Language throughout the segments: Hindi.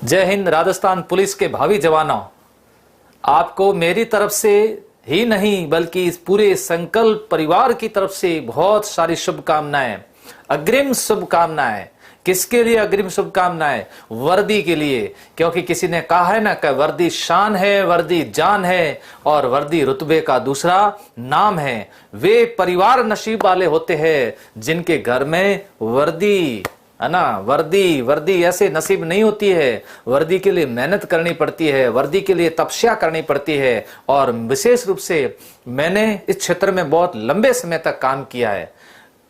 जय हिंद। राजस्थान पुलिस के भावी जवानों, आपको मेरी तरफ से ही नहीं बल्कि इस पूरे संकल्प परिवार की तरफ से बहुत सारी शुभकामनाएं, अग्रिम शुभकामनाएं। किसके लिए अग्रिम शुभकामनाएं? वर्दी के लिए। क्योंकि किसी ने कहा है ना कि वर्दी शान है, वर्दी जान है और वर्दी रुतबे का दूसरा नाम है। वे परिवार नसीब वाले होते हैं जिनके घर में वर्दी है ना। वर्दी ऐसे नसीब नहीं होती है। वर्दी के लिए मेहनत करनी पड़ती है, वर्दी के लिए तपस्या करनी पड़ती है। और विशेष रूप से मैंने इस क्षेत्र में बहुत लंबे समय तक काम किया है।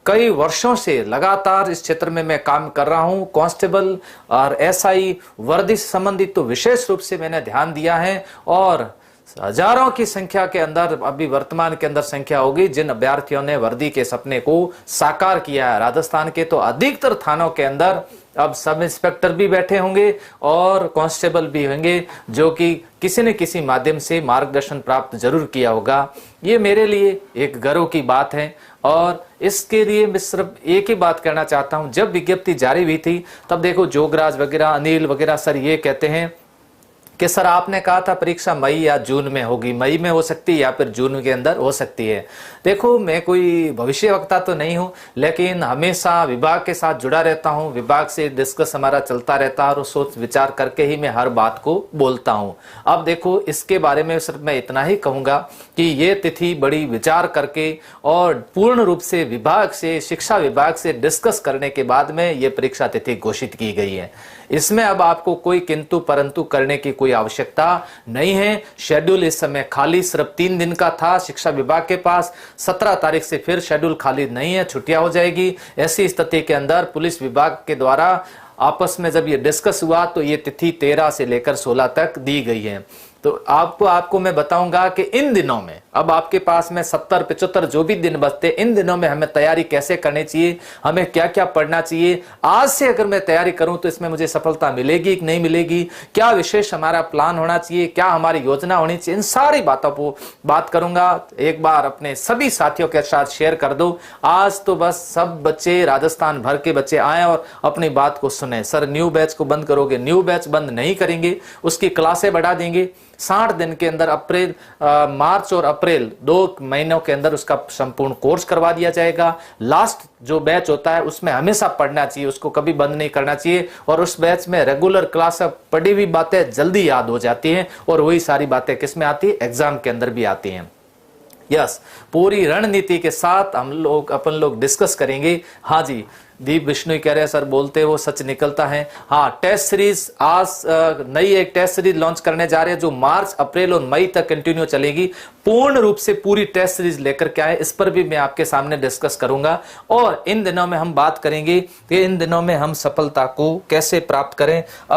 कई वर्षों से लगातार इस क्षेत्र में मैं काम कर रहा हूं। कांस्टेबल और एसआई वर्दी से संबंधित तो विशेष रूप से मैंने ध्यान दिया है और हजारों की संख्या के अंदर अभी वर्तमान के अंदर संख्या होगी जिन अभ्यर्थियों ने वर्दी के सपने को साकार किया है। राजस्थान के तो अधिकतर थानों के अंदर अब सब इंस्पेक्टर भी बैठे होंगे और कांस्टेबल भी होंगे जो कि किसी न किसी माध्यम से मार्गदर्शन प्राप्त जरूर किया होगा। ये मेरे लिए एक गर्व की बात है और इसके लिए मैं सिर्फ एक ही बात कहना चाहता हूं। जब विज्ञप्ति जारी हुई थी तब देखो जोगराज वगैरह, अनिल वगैरह सर ये कहते हैं कि सर आपने कहा था परीक्षा मई या जून में होगी। मई में हो सकती है या फिर जून के अंदर हो सकती है। देखो मैं कोई भविष्यवक्ता तो नहीं हूं, लेकिन हमेशा विभाग के साथ जुड़ा रहता हूं। विभाग से डिस्कस हमारा चलता रहता है और सोच विचार करके ही मैं हर बात को बोलता हूं। अब देखो इसके बारे में सिर्फ मैं इतना ही कहूंगा कि ये तिथि बड़ी विचार करके और पूर्ण रूप से विभाग से, शिक्षा विभाग से डिस्कस करने के बाद में ये परीक्षा तिथि घोषित की गई है। इसमें अब आपको कोई किंतु परंतु करने की कोई आवश्यकता नहीं है। शेड्यूल इस समय खाली सिर्फ 3 दिन का था शिक्षा विभाग के पास। 17 तारीख से फिर शेड्यूल खाली नहीं है, छुट्टियां हो जाएगी। ऐसी स्थिति के अंदर पुलिस विभाग के द्वारा आपस में जब ये डिस्कस हुआ तो ये तिथि 13 से लेकर 16 तक दी गई है। तो आपको मैं बताऊंगा कि इन दिनों में अब आपके पास में 70-75 जो भी दिन बचते, इन दिनों में हमें तैयारी कैसे करनी चाहिए, हमें क्या क्या पढ़ना चाहिए। आज से अगर मैं तैयारी करूं तो इसमें मुझे सफलता मिलेगी कि नहीं मिलेगी, क्या विशेष हमारा प्लान होना चाहिए, क्या हमारी योजना होनी चाहिए, इन सारी बातों को बात करूंगा। एक बार अपने सभी साथियों के साथ शेयर कर दो। आज तो बस सब बच्चे, राजस्थान भर के बच्चे आए और अपनी बात को सुने। सर न्यू बैच को बंद करोगे? न्यू बैच बंद नहीं करेंगे, उसकी क्लासें बढ़ा देंगे। 60 दिन के अंदर मार्च और अप्रैल 2 महीनों के अंदर उसका संपूर्ण कोर्स करवा दिया जाएगा। लास्ट जो बैच होता है उसमें हमेशा पढ़ना चाहिए, उसको कभी बंद नहीं करना चाहिए। और उस बैच में रेगुलर क्लास पढ़ी हुई बातें जल्दी याद हो जाती हैं और वही सारी बातें किसमें आती है? एग्जाम के अंदर भी आती हैं। यस, पूरी रणनीति के साथ अपन लोग डिस्कस करेंगे। हाँ जी, दीप विष्णु कह रहे हैं सर बोलते वो सच निकलता है। हाँ, टेस्ट सीरीज आज नई एक टेस्ट सीरीज लॉन्च करने जा रहे हैं जो मार्च, अप्रैल और मई तक कंटिन्यू चलेगी। पूर्ण रूप से पूरी टेस्ट सीरीज लेकर के आए, इस पर भी मैं आपके सामने डिस्कस करूंगा। और इन दिनों में हम बात करेंगे कि इन दिनों में हम सफलता को कैसे प्राप्त करें। अब